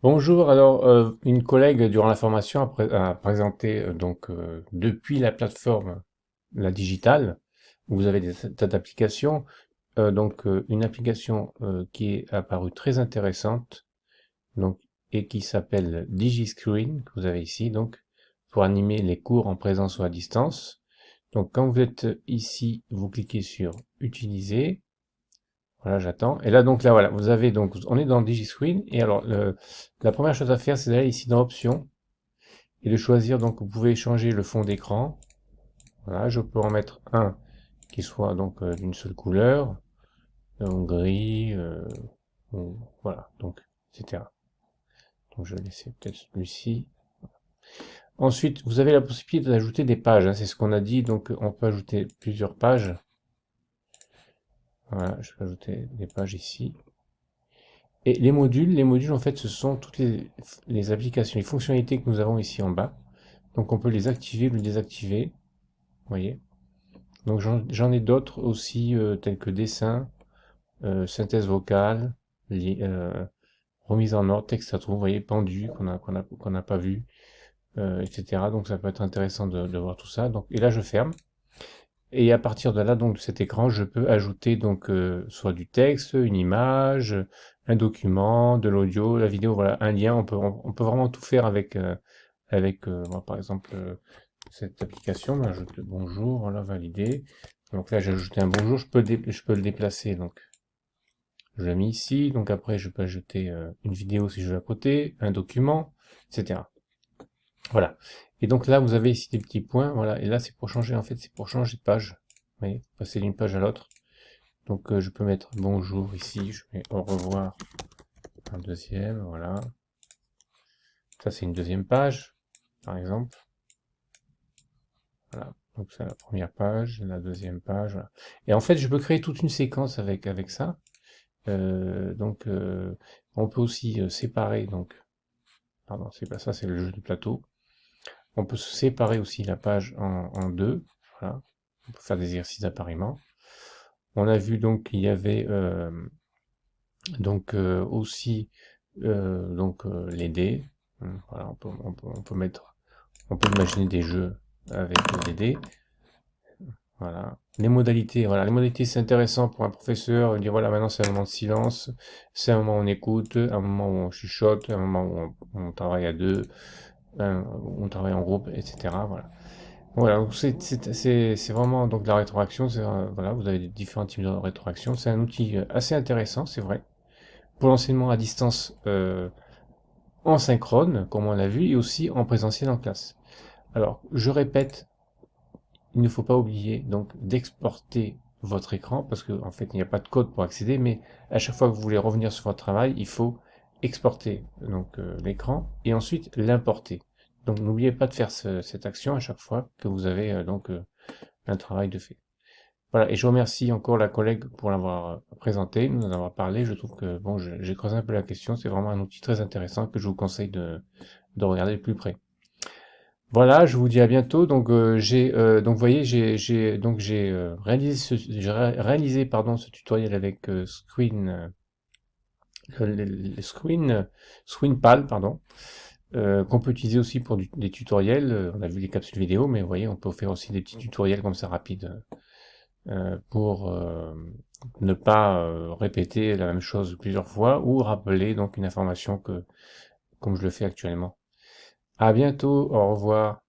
Bonjour, alors une collègue durant la formation a présenté depuis la plateforme La Digitale, où vous avez des tas d'applications, une application qui est apparue très intéressante donc, et qui s'appelle DigiScreen, que vous avez ici, donc pour animer les cours en présence ou à distance. Donc quand vous êtes ici, vous cliquez sur Utiliser. Voilà, j'attends. Et là, donc là, voilà, vous avez donc, on est dans DigiScreen. Et alors, la première chose à faire, c'est d'aller ici dans Options et de choisir. Donc, vous pouvez changer le fond d'écran. Voilà, je peux en mettre un qui soit donc d'une seule couleur, gris, voilà, donc, etc. Donc, je vais laisser peut-être celui-ci. Ensuite, vous avez la possibilité d'ajouter des pages, hein, c'est ce qu'on a dit. Donc, on peut ajouter plusieurs pages. Voilà, je peux ajouter des pages ici. Et les modules en fait, ce sont toutes les applications, les fonctionnalités que nous avons ici en bas. Donc on peut les activer ou les désactiver, vous voyez. Donc j'en ai d'autres aussi, tels que dessin, synthèse vocale, remise en ordre, texte à trous, vous voyez, pendu, qu'on n'a pas vu, etc. Donc ça peut être intéressant de voir tout ça. Donc, et là je ferme. Et à partir de là, donc de cet écran, je peux ajouter donc soit du texte, une image, un document, de l'audio, la vidéo, voilà, un lien. On peut vraiment tout faire avec moi, par exemple cette application. J'ajoute le bonjour, voilà, validé. Donc là, j'ai ajouté un bonjour. Je peux le déplacer. Donc je l'ai mis ici. Donc après, je peux ajouter une vidéo si je veux à côté, un document, etc. Voilà. Et donc là, vous avez ici des petits points, voilà. Et là, c'est pour changer, en fait, c'est pour changer de page. Vous voyez, passer d'une page à l'autre. Donc je peux mettre bonjour ici, je mets au revoir un deuxième, voilà. Ça c'est une deuxième page, par exemple. Voilà. Donc c'est la première page, la deuxième page, voilà. Et en fait, je peux créer toute une séquence avec ça. On peut aussi séparer, donc, pardon, c'est pas ça, c'est le jeu du plateau. On peut se séparer aussi la page en deux, voilà. On peut faire des exercices d'appariement. On a vu donc qu'il y avait aussi les dés. Voilà, on peut imaginer des jeux avec des dés. Voilà. Les modalités, voilà, les modalités c'est intéressant pour un professeur, dire voilà maintenant c'est un moment de silence, c'est un moment où on écoute, un moment où on chuchote, un moment où on travaille à deux, où on travaille en groupe, etc. Voilà. Voilà, donc c'est vraiment donc la rétroaction, voilà, vous avez différents types de rétroaction, c'est un outil assez intéressant, c'est vrai, pour l'enseignement à distance en synchrone, comme on l'a vu, et aussi en présentiel en classe. Alors, je répète, il ne faut pas oublier donc d'exporter votre écran, parce qu'en fait, il n'y a pas de code pour accéder, mais à chaque fois que vous voulez revenir sur votre travail, il faut exporter donc l'écran et ensuite l'importer. Donc, n'oubliez pas de faire cette action à chaque fois que vous avez un travail de fait. Voilà, et je remercie encore la collègue pour l'avoir présenté, nous en avoir parlé. Je trouve que bon, j'ai creusé un peu la question, c'est vraiment un outil très intéressant que je vous conseille de regarder de plus près. Voilà, je vous dis à bientôt. Donc vous voyez, j'ai réalisé pardon ce tutoriel avec Screenpal pardon, qu'on peut utiliser aussi pour des tutoriels. On a vu les capsules vidéo, mais vous voyez, on peut faire aussi des petits tutoriels comme ça rapides pour ne pas répéter la même chose plusieurs fois ou rappeler donc une information comme je le fais actuellement. À bientôt, au revoir.